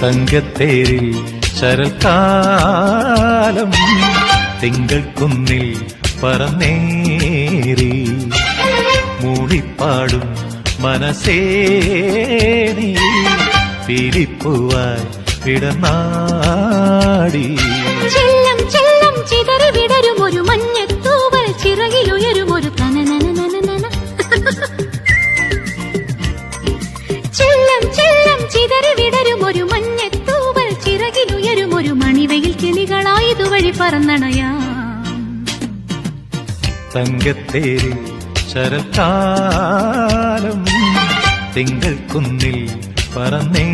തങ്കത്തേരിൽ ശരൽക്കാലം തിങ്കൾ കുന്നിൽ പറന്നേറി മൂളിപ്പാടും മനസ്സേ നീ പീലിപ്പൂവായി വിടനാടി. ചെല്ലം ചെല്ലം ചിതറി വിടരും ഒരു മഞ്ഞത്തൂവൽ ചിറകിലുയരും ഒരു കനനനനനന. ചെല്ലം ചെല്ലം ചിതറി വിടരും ഒരു മഞ്ഞത്തൂവൽ ചിറകിലുയരും ഒരു മണിവയിൽ കിളികളായതുവഴി പറന്നണയാം. തങ്കത്തേരിൽ ശരൽക്കാലം തിങ്കൾ കുന്നിൽ പറന്നേ